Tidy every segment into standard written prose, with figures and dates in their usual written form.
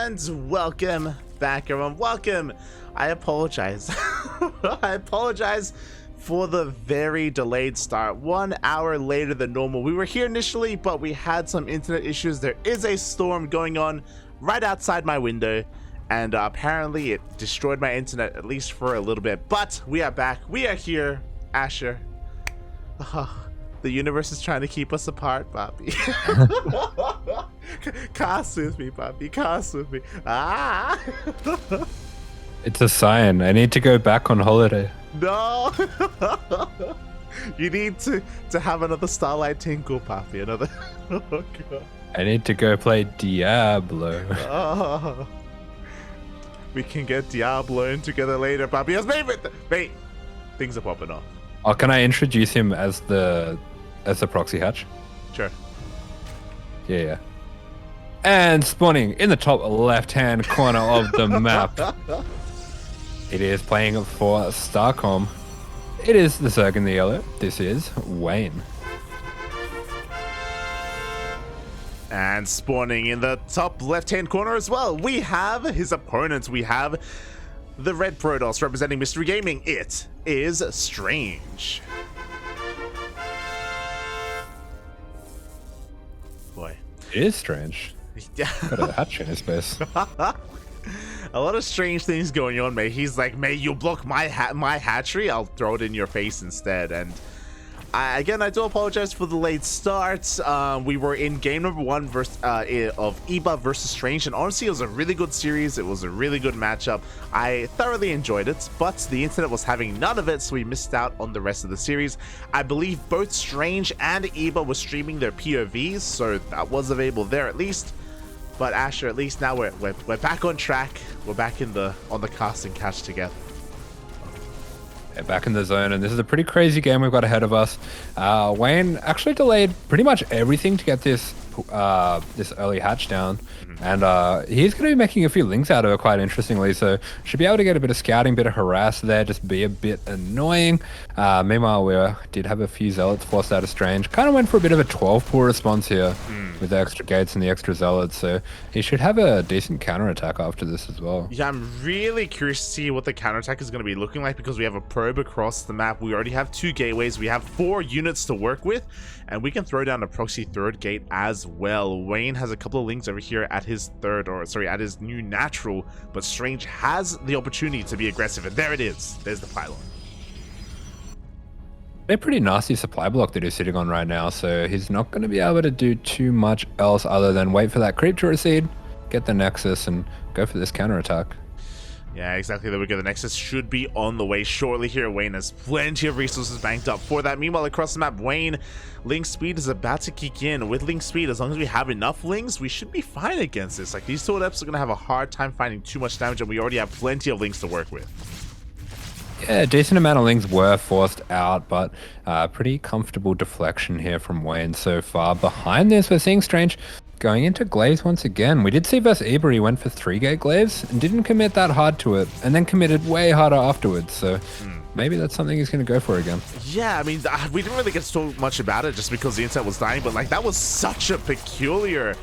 And welcome back, everyone. Welcome. I apologize. I apologize for the very delayed start. 1 hour later than normal. We were here initially, but we had some internet issues. There is a storm going on right outside my window, and apparently it destroyed my internet, at least for a little bit. But we are back. We are here, Asher. The universe is trying to keep us apart, Bobby. Cast with me, Bobby. Cast with me. Ah! It's a sign. I need to go back on holiday. No! You need to have another Starlight Tinkle, Papi. Another. Oh, God. I need to go play Diablo. Oh. We can get Diablo in together later, Papi. Wait. Things are popping off. Oh, can I introduce him as the proxy hatch? Sure. Yeah. And spawning in the top left-hand corner of the map. It is playing for Starcom. It is the Zerg in the yellow. This is Wayne. And spawning in the top left-hand corner as well, we have his opponents. We have the Red Protoss representing Mystery Gaming. It is Strange. Boy. It is strange. Yeah. Got a hatch in his face. A lot of strange things going on, mate. He's like, mate, you block my hatchery, I'll throw it in your face instead. And again, I do apologize for the late start. We were in game number 1 of Eba versus Strange, and honestly, it was a really good series. It was a really good matchup. I thoroughly enjoyed it, but the internet was having none of it, so we missed out on the rest of the series. I believe both Strange and Eba were streaming their POVs, so that was available there at least. But Asher, at least now we're back on track. We're back on the cast and catch together. Yeah, back in the zone, and this is a pretty crazy game we've got ahead of us. Wayne actually delayed pretty much everything to get this early hatch down, and he's going to be making a few links out of it quite interestingly, so should be able to get a bit of scouting, bit of harass there, just be a bit annoying. Meanwhile, we did have a few zealots forced out of Strange. Kind of went for a bit of a 12 pool response here with the extra gates and the extra zealots, so he should have a decent counterattack after this as well. Yeah, I'm really curious to see what the counterattack is going to be looking like, because we have a probe across the map. We already have 2 gateways. We have 4 units to work with, and we can throw down a proxy 3rd gate as well. Wayne has a couple of links over here at his at his new natural, but Strange has the opportunity to be aggressive, and there it is. There's the pylon. A pretty nasty supply block that he's sitting on right now, so he's not going to be able to do too much else other than wait for that creep to recede, get the Nexus, and go for this counterattack. Yeah, exactly. There we go. The Nexus should be on the way shortly here. Wayne has plenty of resources banked up for that. Meanwhile, across the map, Wayne, Link Speed is about to kick in. With Link Speed, as long as we have enough Links, we should be fine against this. Like, these two adepts are going to have a hard time finding too much damage, and we already have plenty of Links to work with. Yeah, a decent amount of Links were forced out, but pretty comfortable deflection here from Wayne so far. Behind this, we're seeing Strange going into Glaives once again. We did see versus Eber, he went for 3-gate Glaives and didn't commit that hard to it, and then committed way harder afterwards, so maybe that's something he's going to go for again. Yeah, I mean, we didn't really get so much about it just because the internet was dying, but like, that was such a peculiar,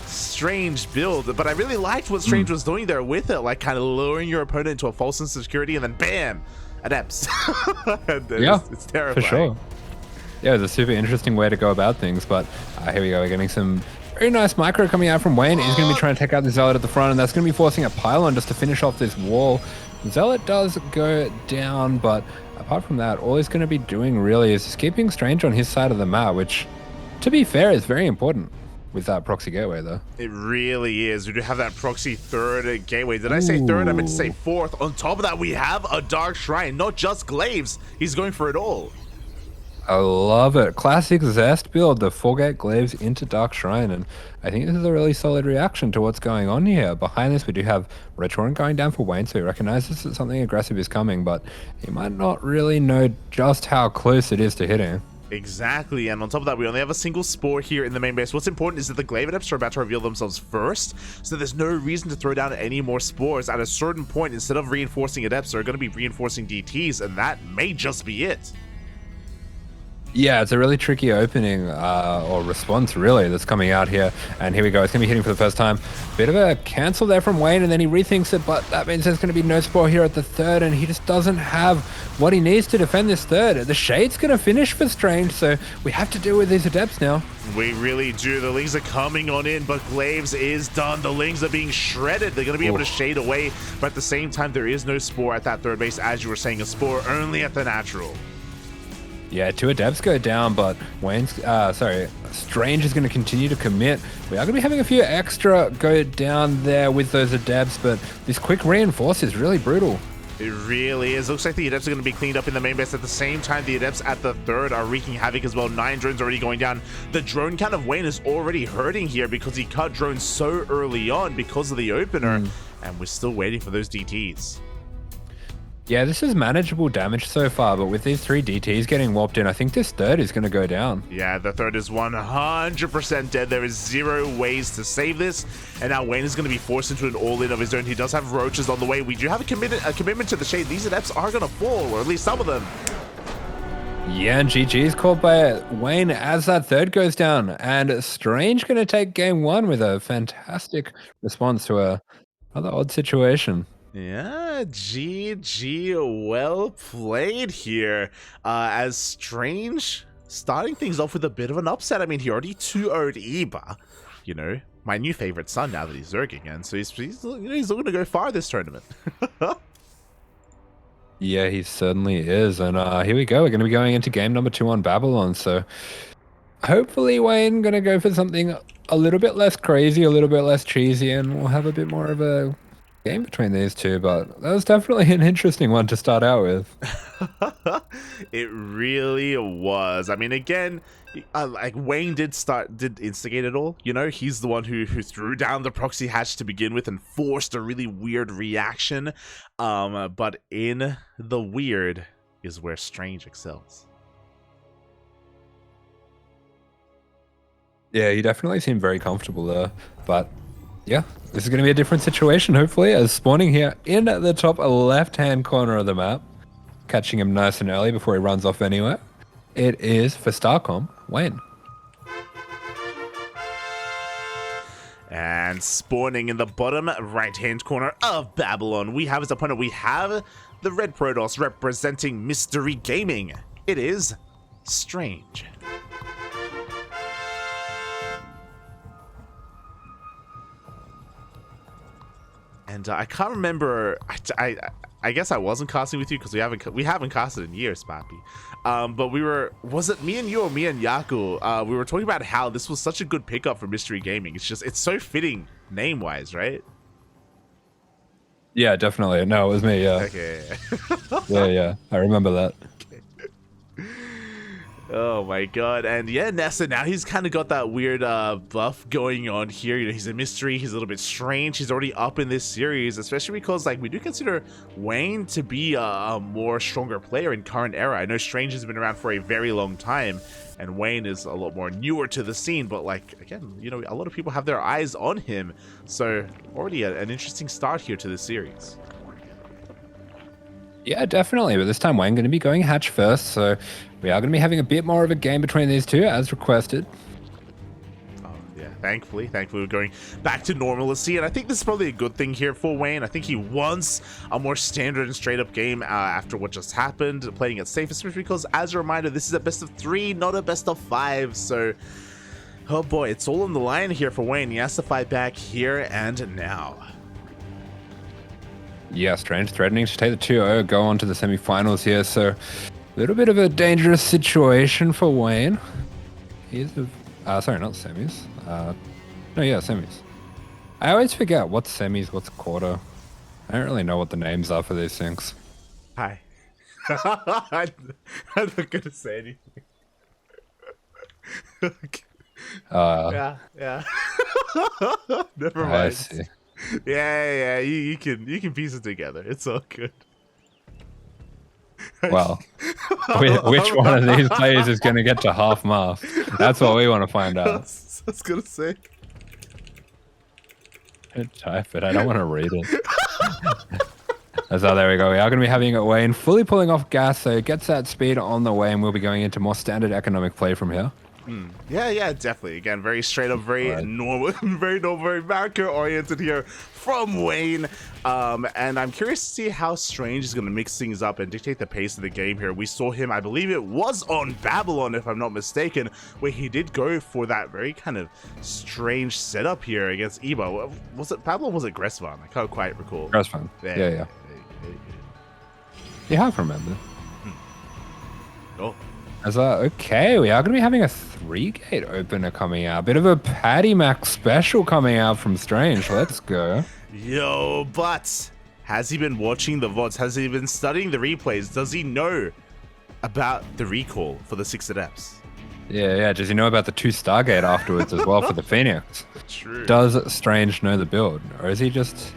strange build. But I really liked what Strange was doing there with it, like kind of luring your opponent into a false sense of security, and then bam, adepts. Yeah, it's terrifying. For sure. Yeah, it was a super interesting way to go about things, but here we go. We're getting some very nice micro coming out from Wayne. He's going to be trying to take out the Zealot at the front, and that's going to be forcing a pylon just to finish off this wall. Zealot does go down, but apart from that, all he's going to be doing really is just keeping Strange on his side of the map, which, to be fair, is very important with that proxy gateway, though. It really is. We do have that proxy 3rd gateway. Did I say 3rd? I meant to say 4th. On top of that, we have a Dark Shrine, not just Glaives. He's going for it all. I love it. Classic Zest build, the 4-gate Glaives into Dark Shrine, and I think this is a really solid reaction to what's going on here. Behind this, we do have Red Torrent going down for Wayne, so he recognizes that something aggressive is coming, but he might not really know just how close it is to hitting. Exactly, and on top of that, we only have a single spore here in the main base. What's important is that the Glaive Adepts are about to reveal themselves first, so there's no reason to throw down any more spores. At a certain point, instead of reinforcing Adepts, they're going to be reinforcing DTs, and that may just be it. Yeah, it's a really tricky opening or response, really, that's coming out here. And here we go. It's going to be hitting for the first time. Bit of a cancel there from Wayne, and then he rethinks it, but that means there's going to be no Spore here at the third, and he just doesn't have what he needs to defend this third. The Shade's going to finish for Strange, so we have to deal with these Adepts now. We really do. The Lings are coming on in, but Glaves is done. The Lings are being shredded. They're going to be able to shade away, but at the same time, there is no Spore at that third base. As you were saying, a Spore only at the natural. Yeah, 2 Adepts go down, but Strange is going to continue to commit. We are going to be having a few extra go down there with those Adepts, but this quick reinforce is really brutal. It really is. Looks like the Adepts are going to be cleaned up in the main base. At the same time, the Adepts at the third are wreaking havoc as well. 9 drones already going down. The drone count of Wayne is already hurting here because he cut drones so early on because of the opener, and we're still waiting for those DTs. Yeah, this is manageable damage so far, but with these 3 DTs getting warped in, I think this third is going to go down. Yeah, the third is 100% dead. There is 0 ways to save this, and now Wayne is going to be forced into an all-in of his own. He does have roaches on the way. We do have a commitment to the shade. These Adepts are going to fall, or at least some of them. Yeah, and GG is called by Wayne as that third goes down, and Strange going to take game 1 with a fantastic response to a rather odd situation. Yeah, GG, well played here. As Strange starting things off with a bit of an upset. I mean, he already 2-0'd Eba, you know, my new favorite son now that he's Zerg again. So he's looking to go far this tournament. Yeah, he certainly is. And here we go. We're going to be going into game number 2 on Babylon. So hopefully Wayne going to go for something a little bit less crazy, a little bit less cheesy, and we'll have a bit more of a game between these two. But that was definitely an interesting one to start out with. It really was. I mean, again, like Wayne did instigate it all. You know, he's the one who threw down the proxy hatch to begin with and forced a really weird reaction. But in the weird is where Strange excels. Yeah, he definitely seemed very comfortable there. But yeah, this is going to be a different situation, hopefully, as spawning here in the top left-hand corner of the map, catching him nice and early before he runs off anywhere. It is, for Starcom, Wayne. And spawning in the bottom right-hand corner of Babylon, we have as opponent, we have the Red Protoss representing Mystery Gaming. It is Strange. And I can't remember. I guess I wasn't casting with you because we haven't casted in years, Pappy. But was it me and you or me and Yaku? We were talking about how this was such a good pickup for Mystery Gaming. It's so fitting name wise, right? Yeah, definitely. No, it was me. Yeah. Okay. yeah. I remember that. Okay. Oh my god. And yeah, Nessa, now he's kind of got that weird buff going on here. You know, he's a mystery, he's a little bit strange, he's already up in this series, especially because like we do consider Wayne to be a more stronger player in current era. I know Strange has been around for a very long time and Wayne is a lot more newer to the scene, but like again, you know, a lot of people have their eyes on him, so already an interesting start here to the series. Yeah, definitely. But this time Wayne going to be going hatch first, so we are going to be having a bit more of a game between these two, as requested. Oh, yeah. Thankfully, we're going back to normalcy, and I think this is probably a good thing here for Wayne. I think he wants a more standard and straight-up game after what just happened, playing it safe, especially because, as a reminder, this is a best of 3, not a best of 5, so... Oh boy, it's all on the line here for Wayne. He has to fight back here and now. Yeah, Strange threatening to take the 2-0, go on to the semi-finals here, so a little bit of a dangerous situation for Wayne. He's sorry, not semis. No, yeah, semis. I always forget what's semis, what's quarter. I don't really know what the names are for these things. Hi. I'm not gonna say anything. Yeah. Never mind. I see. Yeah. You can piece it together. It's all good. Well, which one of these players is going to get to half mast? That's what we want to find out. I was gonna say. Type it. I don't want to read it. There we go. We are going to be having it Wayne fully pulling off gas, so it gets that speed on the way, and we'll be going into more standard economic play from here. Yeah, definitely. Again, very straight up, very normal, very normal, very marker oriented here from Wayne. And I'm curious to see how Strange is going to mix things up and dictate the pace of the game here. We saw him, I believe it was on Babylon, if I'm not mistaken, where he did go for that very kind of strange setup here against Ebo. Was it Babylon? Was it Gressvan? I can't quite recall. Gressvan. Yeah. You have remembered. Oh. Okay, we are going to be having a 3-gate opener coming out. Bit of a Patty Mac special coming out from Strange. Let's go. Yo, but has he been watching the VODs? Has he been studying the replays? Does he know about the recall for the 6 adepts? Yeah. Does he know about the 2 Stargate afterwards as well for the Phoenix? True. Does Strange know the build? Or is he just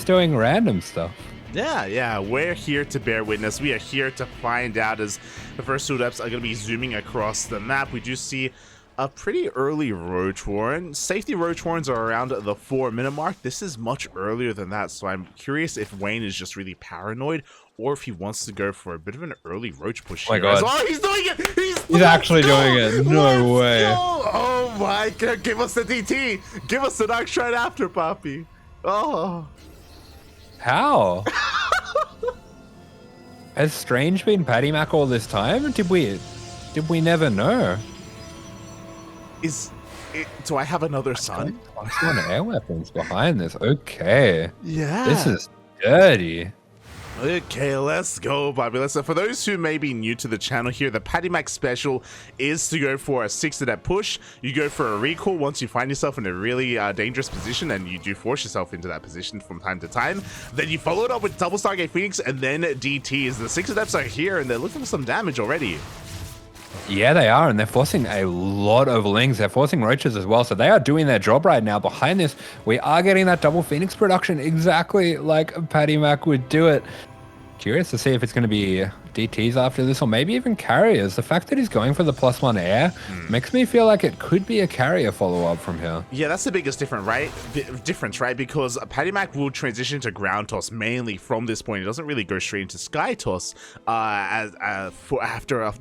doing random stuff? Yeah, we're here to bear witness. We are here to find out as the first 2 adepts are going to be zooming across the map. We do see a pretty early Roach Warren. Safety Roach Warrens are around the 4-minute mark. This is much earlier than that, so I'm curious if Wayne is just really paranoid or if he wants to go for a bit of an early Roach push here. God. Oh, he's doing it! He's actually doing it. No way. Oh my God, give us the DT! Give us the Dark Stride after, Poppy. Oh. How? Has Strange been Patty Mac all this time? Or did we never know? Do I have another son? +1 air weapons behind this. Okay. Yeah. This is dirty. Okay, let's go, Bobby. Listen, for those who may be new to the channel here, the Patty Mac special is to go for a 6-adept push. You go for a recall once you find yourself in a really dangerous position, and you do force yourself into that position from time to time. Then you follow it up with double Stargate Phoenix and then DTs. The 6 adepts are here, and they're looking for some damage already. Yeah, they are, and they're forcing a lot of lings. They're forcing roaches as well, so they are doing their job right now. Behind this, we are getting that double Phoenix production exactly like Patty Mac would do it. Curious to see if it's going to be DTs after this, or maybe even carriers. The fact that he's going for the +1 air makes me feel like it could be a carrier follow-up from here. Yeah, that's the biggest difference, right? Because Patty Mac will transition to ground toss mainly from this point. He doesn't really go straight into sky toss after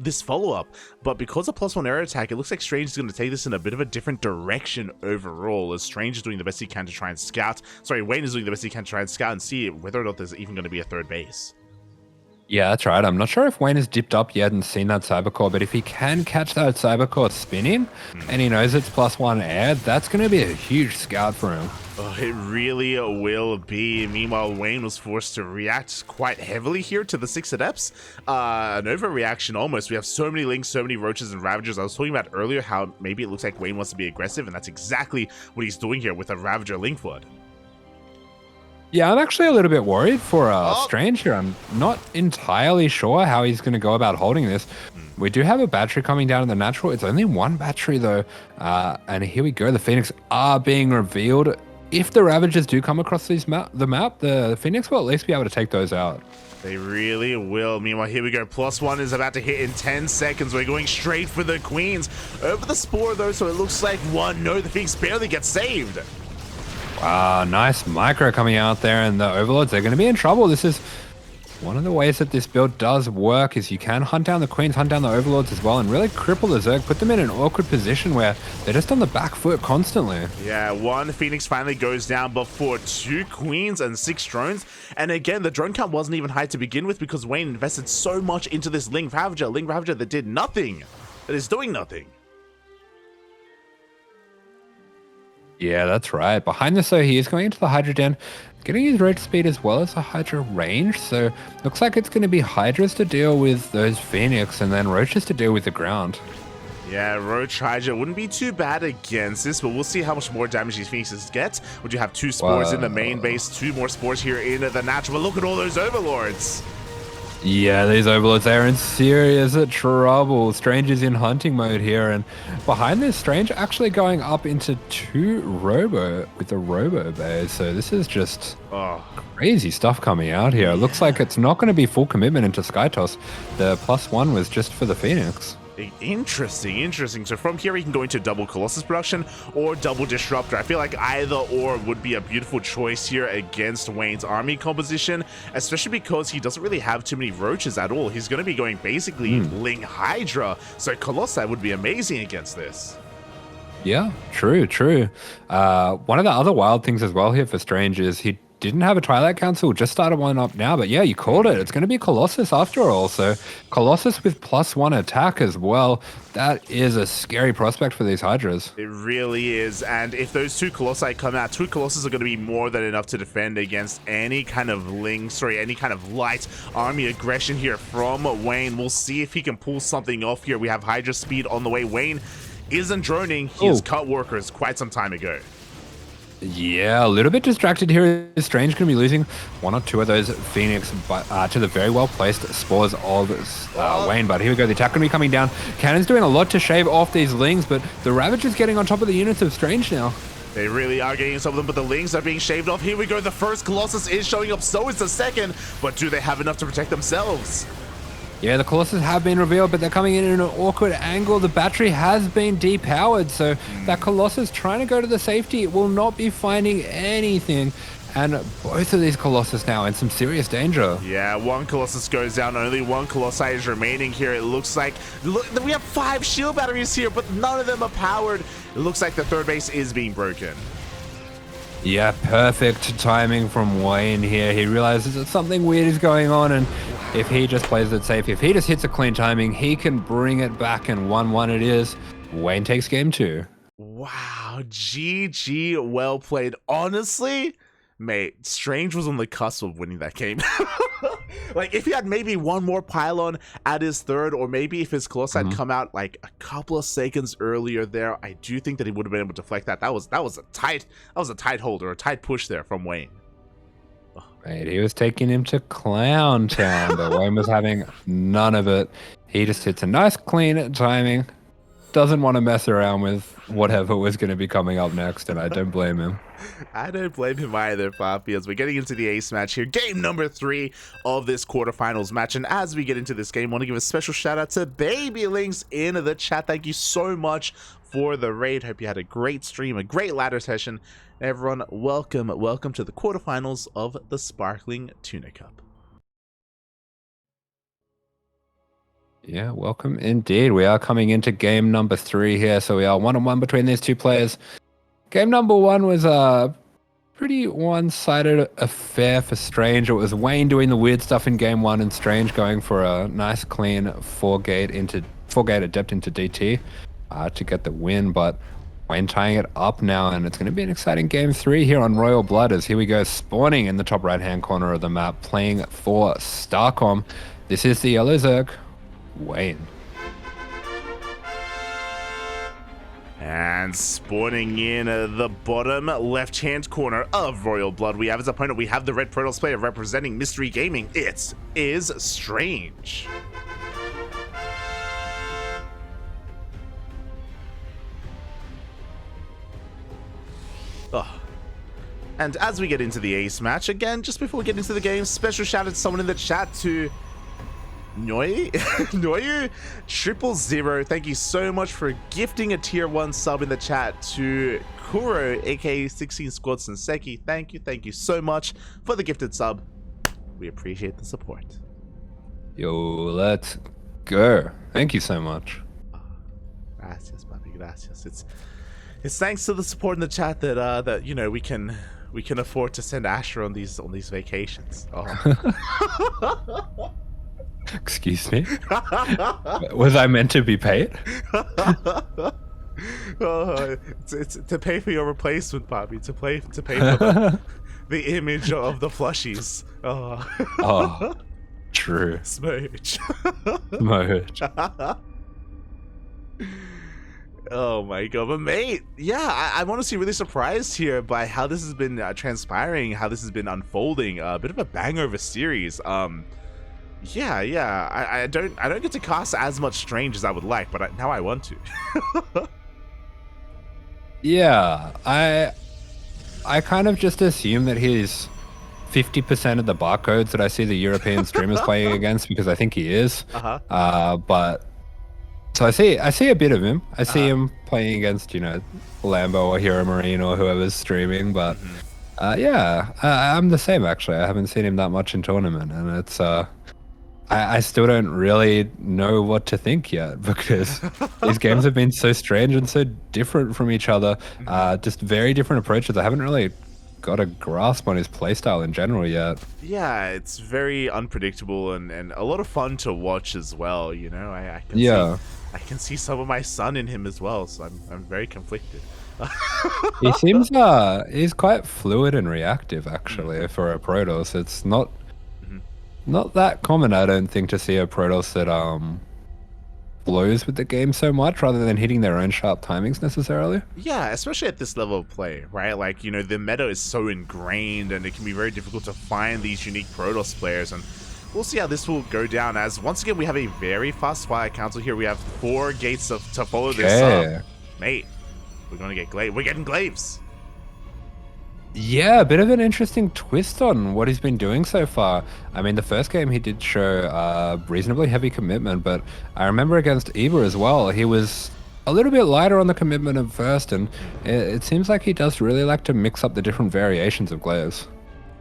this follow-up. But because of +1 air attack, it looks like Strange is going to take this in a bit of a different direction overall, as Strange is doing the best he can to try and scout. Sorry, Wayne is doing the best he can to try and scout and see whether or not there's even going to be a 3rd base. Yeah, that's right. I'm not sure if Wayne has dipped up yet and seen that Cybercore, but if he can catch that Cybercore spinning and he knows it's +1 air, that's going to be a huge scout for him. Oh, it really will be. Meanwhile, Wayne was forced to react quite heavily here to the 6 adepts. An overreaction almost. We have so many links, so many roaches and ravagers. I was talking about earlier how maybe it looks like Wayne wants to be aggressive, and that's exactly what he's doing here with a ravager link flood. Yeah, I'm actually a little bit worried for Strange here. I'm not entirely sure how he's going to go about holding this. We do have a battery coming down in the natural. It's only 1 battery, though. And here we go. The Phoenix are being revealed. If the Ravagers do come across the map, the Phoenix will at least be able to take those out. They really will. Meanwhile, here we go. +1 is about to hit in 10 seconds. We're going straight for the Queens. Over the Spore, though, so it looks like 1. No, the Phoenix barely gets saved. Wow, nice micro coming out there, and the Overlords, they're going to be in trouble. This is one of the ways that this build does work, is you can hunt down the Queens, hunt down the Overlords as well, and really cripple the Zerg, put them in an awkward position where they're just on the back foot constantly. Yeah, 1 Phoenix finally goes down before 2 Queens and 6 drones. And again, the drone count wasn't even high to begin with because Wayne invested so much into this Ling Ravager that did nothing, that is doing nothing. Yeah, that's right. Behind this, though, he is going into the Hydra Den, getting his roach speed as well as the Hydra range. So looks like it's going to be Hydras to deal with those Phoenix and then Roaches to deal with the ground. Yeah, Roach Hydra wouldn't be too bad against this, but we'll see how much more damage these Phoenixes get. Would you have 2 spores in the main base, 2 more spores here in the natural? But look at all those Overlords. Yeah, these Overlords are in serious trouble. Strange is in hunting mode here, and behind this, Strange actually going up into 2 Robo with the Robo base. So this is just crazy stuff coming out here. It looks like it's not going to be full commitment into Skytoss. The +1 was just for the Phoenix. Interesting. So from here, he can go into double Colossus production or double Disruptor. I feel like either or would be a beautiful choice here against Wayne's army composition, especially because he doesn't really have too many roaches at all. He's going to be going basically Ling Hydra. So Colossi would be amazing against this. Yeah, true. One of the other wild things as well here for Strange is he didn't have a Twilight Council, just started one up now, but yeah, you called it. It's going to be Colossus after all. So Colossus with +1 attack as well. That is a scary prospect for these Hydras. It really is. And if those two Colossi come out, two Colossus are going to be more than enough to defend against any kind of any kind of light army aggression here from Wayne. We'll see if he can pull something off here. We have Hydra speed on the way. Wayne isn't droning. He has cut workers quite some time ago. Yeah, a little bit distracted here. Strange going to be losing one or two of those Phoenix to the very well placed spores of Wayne. But here we go. The attack going to be coming down. Cannon's doing a lot to shave off these Lings, but the Ravage is getting on top of the units of Strange now. They really are getting some of them, but the Lings are being shaved off. Here we go. The first Colossus is showing up. So is the second. But do they have enough to protect themselves? Yeah, the Colossus have been revealed, but they're coming in an awkward angle. The battery has been depowered, so that Colossus trying to go to the safety will not be finding anything. And both of these Colossus now in some serious danger. Yeah, one Colossus goes down. Only one Colossi is remaining here. It looks like we have 5 shield batteries here, but none of them are powered. It looks like the third base is being broken. Yeah, perfect timing from Wayne here. He realizes that something weird is going on, and if he just plays it safe, if he just hits a clean timing, he can bring it back, and 1-1 it is. Wayne takes game 2. Wow, GG, well played. Honestly, mate, Strange was on the cusp of winning that game. Like, if he had maybe one more pylon at his third, or maybe if his Colossus had come out like a couple of seconds earlier there, I do think that he would have been able to deflect that. That was a tight hold or a tight push there from Wayne. Right, he was taking him to Clown Town, but Wayne was having none of it. He just hits a nice clean timing. Doesn't want to mess around with whatever was going to be coming up next, and I don't blame him. I don't blame him either, Poppy, as we're getting into the ace match here. Game number 3 of this quarterfinals match. And as we get into this game, I want to give a special shout out to Baby Links in the chat. Thank you so much for the raid. Hope you had a great stream, a great ladder session. Everyone, welcome to the quarterfinals of the Sparkling Tuna Cup. Yeah, welcome indeed. We are coming into game number 3 here, so we are 1-1 between these two players. Game number 1 was a pretty one-sided affair for Strange. It was Wayne doing the weird stuff in game 1 and Strange going for a nice clean 4-gate adept into DT to get the win, but Wayne tying it up now, and it's going to be an exciting game 3 here on Royal Blood, as here we go, spawning in the top right-hand corner of the map, playing for StarCom. This is the Yellow Zerg, Wayne. And spawning in the bottom left-hand corner of Royal Blood, we have his opponent. We have the Red Protoss player representing Mystery Gaming. It is Strange. Oh. And as we get into the ace match, again, just before we get into the game, special shout out to someone in the chat, to Noyu 000. Thank you so much for gifting a tier 1 sub in the chat to Kuro, aka 16 Squads and Seki. Thank you so much for the gifted sub. We appreciate the support. Yo, let's go. Thank you so much. Gracias, papi, gracias. It's thanks to the support in the chat that that you know we can afford to send Asher on these vacations. Oh. Excuse me? Was I meant to be paid? It's to pay for your replacement, Bobby. To pay for the image of the plushies. Oh, true. Smooch. Smooch. Oh my god, but mate, yeah, I'm honestly really surprised here by how this has been transpiring, how this has been unfolding. A bit of a banger series. Yeah, I don't get to cast as much Strange as I would like, but now I want to. Yeah, I kind of just assume that he's 50% of the barcodes that I see the European streamers playing against, because I think he is. But So I see a bit of him. I see him playing against, you know, Lambo or Hero Marine or whoever's streaming, but yeah, I'm the same actually. I haven't seen him that much in tournament, and it's I still don't really know what to think yet because these games have been so strange and so different from each other. Just very different approaches. I haven't really got a grasp on his playstyle in general yet. Yeah, it's very unpredictable and a lot of fun to watch as well. You know, I can see some of my son in him as well, so I'm very conflicted. He seems he's quite fluid and reactive actually for a Protoss. It's not that common, I don't think, to see a Protoss that flows with the game so much rather than hitting their own sharp timings necessarily. Yeah, especially at this level of play, right? Like, you know, the meta is so ingrained and it can be very difficult to find these unique Protoss players, and we'll see how this will go down, as once again we have a very fast fire council here. We have 4 gates to follow this up. Mate, we're gonna get we're getting glaives. Yeah, a bit of an interesting twist on what he's been doing so far. I mean, the first game he did show reasonably heavy commitment, but I remember against Eva as well, he was a little bit lighter on the commitment at first, and it seems like he does really like to mix up the different variations of glaives.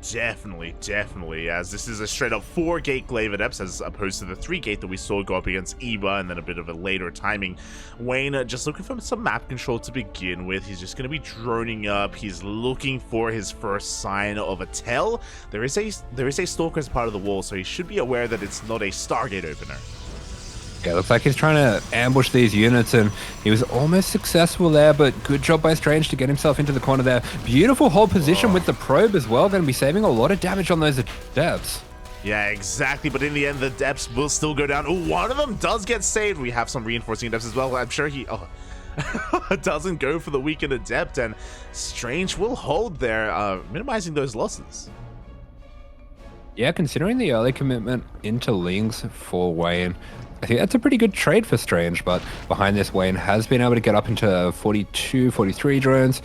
Definitely, as this is a straight up 4-gate glaive adepts as opposed to the 3-gate that we saw go up against Eba and then a bit of a later timing. Wayne just looking for some map control to begin with. He's just going to be droning up. He's looking for his first sign of a tell. There is a stalker as part of the wall, so he should be aware that it's not a Stargate opener. Yeah, looks like he's trying to ambush these units, and he was almost successful there, but good job by Strange to get himself into the corner there. Beautiful hold position with the probe as well, going to be saving a lot of damage on those adepts. Yeah, exactly, but in the end, the adepts will still go down. Ooh, one of them does get saved. We have some reinforcing adepts as well. I'm sure he doesn't go for the weakened adept, and Strange will hold there, minimizing those losses. Yeah, considering the early commitment into Lings for Wayne, I think that's a pretty good trade for Strange, but behind this, Wayne has been able to get up into 42, 43 drones.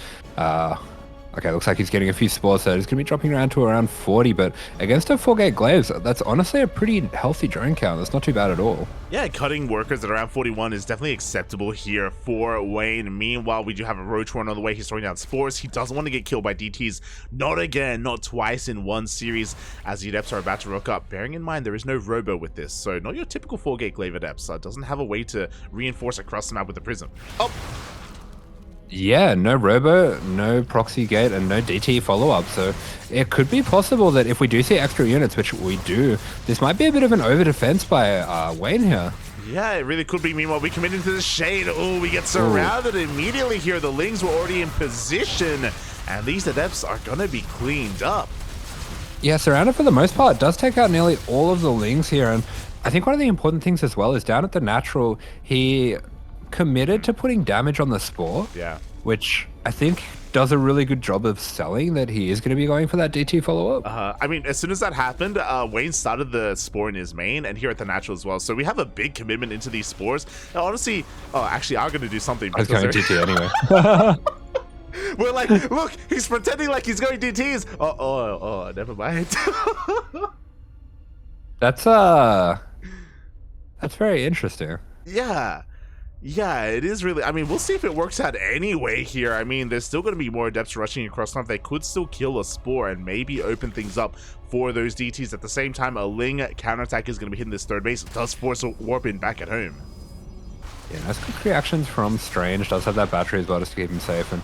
Okay, looks like he's getting a few spores, so he's going to be dropping around to around 40, but against a 4-gate glaives, that's honestly a pretty healthy drone count. That's not too bad at all. Yeah, cutting workers at around 41 is definitely acceptable here for Wayne. Meanwhile, we do have a Roach Warren on the way. He's throwing down spores. He doesn't want to get killed by DTs. Not again, not twice in one series, as the adepts are about to rock up. Bearing in mind, there is no robo with this, so not your typical 4-gate glaive adepts. Doesn't have a way to reinforce across the map with the prism. Oh! Yeah, no robo, no proxy gate, and no DT follow-up, so it could be possible that if we do see extra units, which we do, this might be a bit of an over-defense by Wayne here. Yeah, it really could be. Meanwhile, we commit into the shade. Oh, we get surrounded immediately here. The Lings were already in position, and these adepts are going to be cleaned up. Yeah, surrounded for the most part does take out nearly all of the Lings here, and I think one of the important things as well is down at the natural, he committed to putting damage on the spore, which I think does a really good job of selling that he is going to be going for that DT follow-up. I mean, as soon as that happened, Wayne started the spore in his main and here at the natural as well, so we have a big commitment into these spores. Now, honestly, actually, I'm going to do something. I was going DT anyway. We're like, look, he's pretending like he's going DTs. Oh, never mind. That's very interesting. Yeah, it is really. I mean, we'll see if it works out anyway here. I mean, there's still going to be more adepts rushing across map. They could still kill a spore and maybe open things up for those DTs. At the same time, a Ling counterattack is going to be hitting this third base. It does force a warp in back at home. Yeah, nice quick reactions from Strange. Does have that battery as well just to keep him safe. And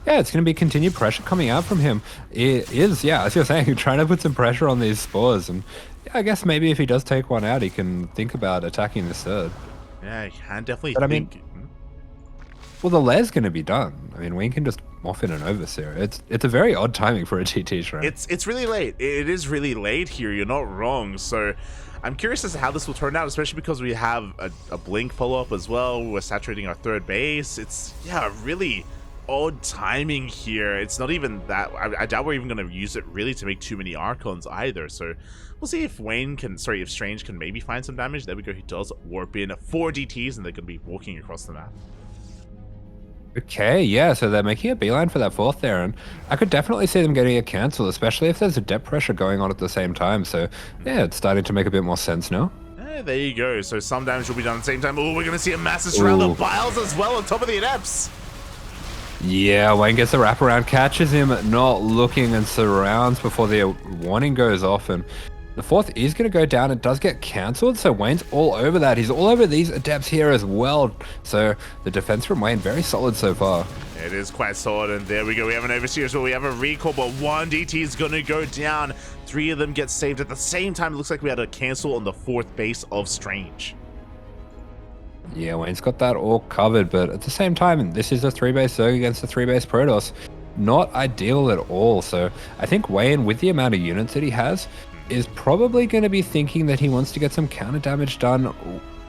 yeah, it's going to be continued pressure coming out from him. It is, yeah, as you're saying, trying to put some pressure on these spores. And yeah, I guess maybe if he does take one out, he can think about attacking this third. Yeah, you can definitely but think. I mean, well, the lair's going to be done. I mean, Wayne can just off in an overseer. It's a very odd timing for a TT shrine. It's really late. It is really late here. You're not wrong. So I'm curious as to how this will turn out, especially because we have a blink follow-up as well. We're saturating our third base. It's, yeah, really odd timing here. It's not even that. I doubt we're even going to use it really to make too many Archons either. So we'll see if if Strange can maybe find some damage. There we go. He does warp in 4 DTs, and they're going to be walking across the map. Okay, yeah, so they're making a beeline for that fourth there, and I could definitely see them getting a cancel, especially if there's a depth pressure going on at the same time. So yeah, it's starting to make a bit more sense now. Yeah, Yeah, there you go. So some damage will be done at the same time. Oh, we're going to see a massive surround of Biles as well on top of the Adepts. Yeah, Wayne gets the wraparound, catches him not looking, and surrounds before the warning goes off. And the fourth is going to go down. It does get cancelled, so Wayne's all over that. He's all over these Adepts here as well. So the defense from Wayne, very solid so far. It is quite solid, and there we go. We have an overseer as well. We have a recall, but one DT is going to go down. 3 of them get saved at the same time. It looks like we had a cancel on the 4th base of Strange. Yeah, Wayne's got that all covered, but at the same time, this is a 3-base Zerg against a 3-base Protoss. Not ideal at all. So I think Wayne, with the amount of units that he has, is probably going to be thinking that he wants to get some counter damage done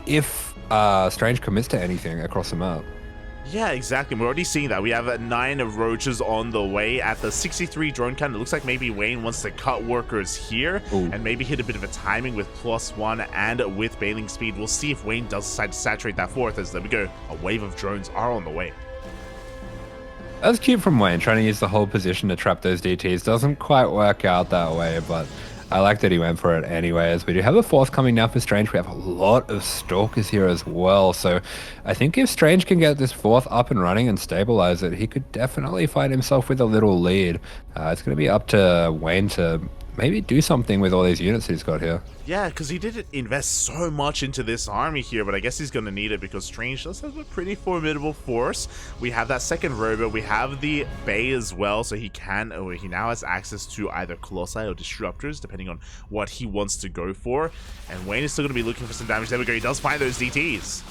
if Strange commits to anything across the map. Yeah, exactly. We're already seeing that. We have 9 roaches on the way at the 63 drone count. It looks like maybe Wayne wants to cut workers here and maybe hit a bit of a timing with +1 and with bailing speed. We'll see if Wayne does decide to saturate that 4th, as there we go. A wave of drones are on the way. That's cute from Wayne, trying to use the whole position to trap those DTs. Doesn't quite work out that way, but I like that he went for it anyway, as we do have a 4th coming now for Strange. We have a lot of Stalkers here as well, so I think if Strange can get this 4th up and running and stabilize it, he could definitely find himself with a little lead. It's going to be up to Wayne to maybe do something with all these units he's got here. Yeah, because he did invest so much into this army here, but I guess he's going to need it because Strange does have a pretty formidable force. We have that second robot, we have the Bay as well, so he now has access to either Colossi or Disruptors, depending on what he wants to go for. And Wayne is still going to be looking for some damage. There we go, he does find those DTs.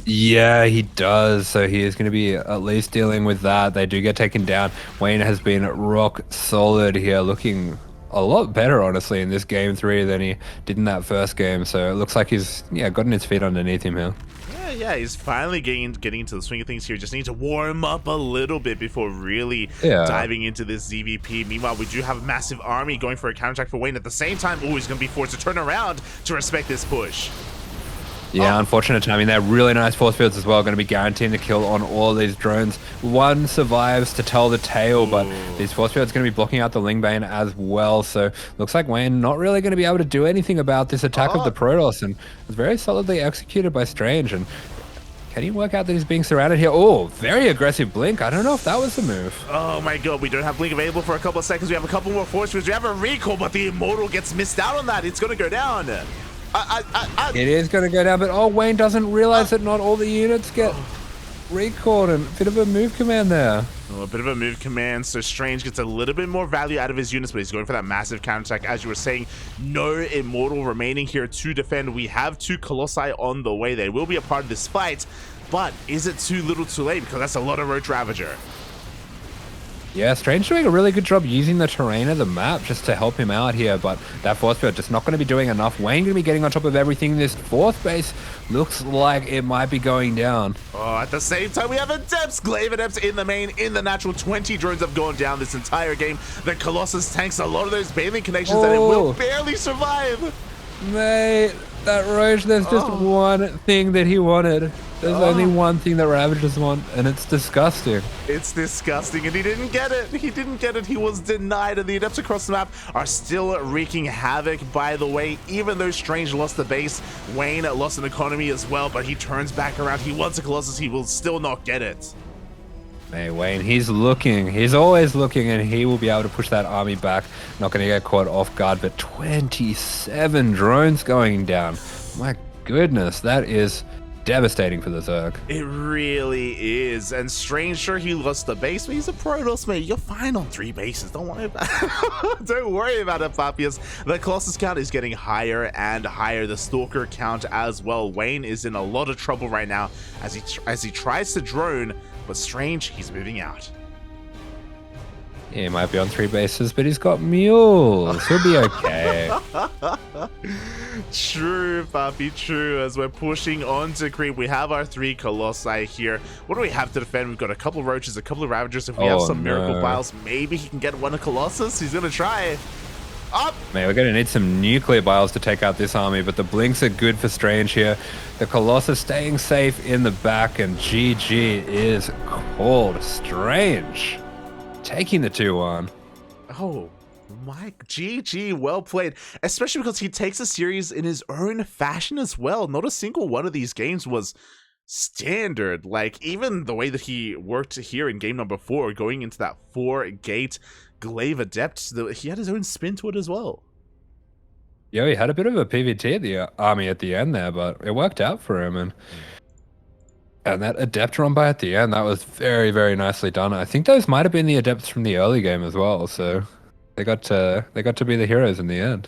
Yeah, he does. So he is going to be at least dealing with that. They do get taken down. Wayne has been rock solid here, looking a lot better, honestly, in this game 3 than he did in that first game. So it looks like he's gotten his feet underneath him here. Yeah, he's finally getting into the swing of things here. Just need to warm up a little bit before really diving into this ZvP. Meanwhile, we do have a massive army going for a counterattack for Wayne. At the same time, he's going to be forced to turn around to respect this push. Yeah, unfortunate timing there. Really nice force fields as well. Going to be guaranteeing the kill on all these drones. One survives to tell the tale, but these force fields going to be blocking out the Lingbane as well. So looks like Wayne not really going to be able to do anything about this attack of the Protoss, and it's very solidly executed by Strange. And can he work out that he's being surrounded here? Oh, very aggressive blink. I don't know if that was the move. Oh my god, we don't have blink available for a couple of seconds. We have a couple more force fields. We have a recall, but the Immortal gets missed out on that. It's going to go down. It is going to go down, but Wayne doesn't realize that not all the units get recalled, and a bit of a move command there. A bit of a move command, so Strange gets a little bit more value out of his units, but he's going for that massive counterattack. As you were saying, no Immortal remaining here to defend. We have 2 Colossi on the way. They will be a part of this fight, but is it too little too late? Because that's a lot of Roach Ravager. Yeah, Strange doing a really good job using the terrain of the map just to help him out here, but that force field just not going to be doing enough. Wayne going to be getting on top of everything. This 4th base looks like it might be going down. At the same time, we have Adepts, Glaive Adepts in the main, in the natural. 20 drones have gone down this entire game. The Colossus tanks a lot of those bailing connections, and it will barely survive. Mate, that Roach, there's just one thing that he wanted. There's only one thing that Ravagers want, and it's disgusting. It's disgusting, and he didn't get it. He didn't get it. He was denied, and the Adepts across the map are still wreaking havoc, by the way. Even though Strange lost the base, Wayne lost an economy as well, but he turns back around. He wants a Colossus. He will still not get it. Hey, Wayne, he's looking. He's always looking, and he will be able to push that army back. Not going to get caught off guard, but 27 drones going down. My goodness, that is devastating for the Zerg. It really is. And Strange, sure, he lost the base, but he's a Protoss, mate. You're fine on 3 bases. Don't worry about it. Don't worry about it, Papias. The Colossus count is getting higher and higher. The Stalker count as well. Wayne is in a lot of trouble right now as he tries to drone, but Strange, he's moving out. He might be on 3 bases, but he's got mules. He'll be okay. True, Papi, true. As we're pushing on to creep, we have our 3 Colossi here. What do we have to defend? We've got a couple of Roaches, a couple of Ravagers. If we have some Miracle Biles, maybe he can get one of Colossus. He's going to try. Up! Man, we're going to need some Nuclear Biles to take out this army, but the blinks are good for Strange here. The Colossus staying safe in the back, and GG is called. Strange taking the 2-1. Oh, My GG, well played. Especially because he takes the series in his own fashion as well. Not a single one of these games was standard. Like, even the way that he worked here in game number 4, going into that 4-gate Glaive Adept, he had his own spin to it as well. Yeah, he had a bit of a PVT at the army at the end there, but it worked out for him. And that Adept run by at the end, that was very, very nicely done. I think those might have been the Adepts from the early game as well, so they got to be the heroes in the end.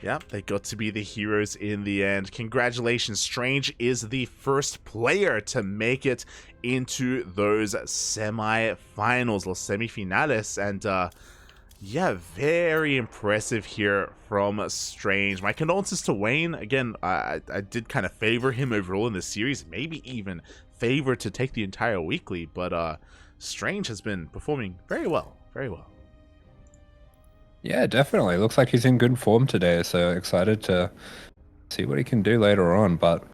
Yeah, they got to be the heroes in the end. Congratulations, Strange is the first player to make it into those semi-finals or semi-finales, and yeah, very impressive here from Strange. My condolences to Wayne. Again, I did kind of favor him overall in this series, maybe even favor to take the entire weekly, but Strange has been performing very well, very well. Yeah, definitely. Looks like he's in good form today, so excited to see what he can do later on. But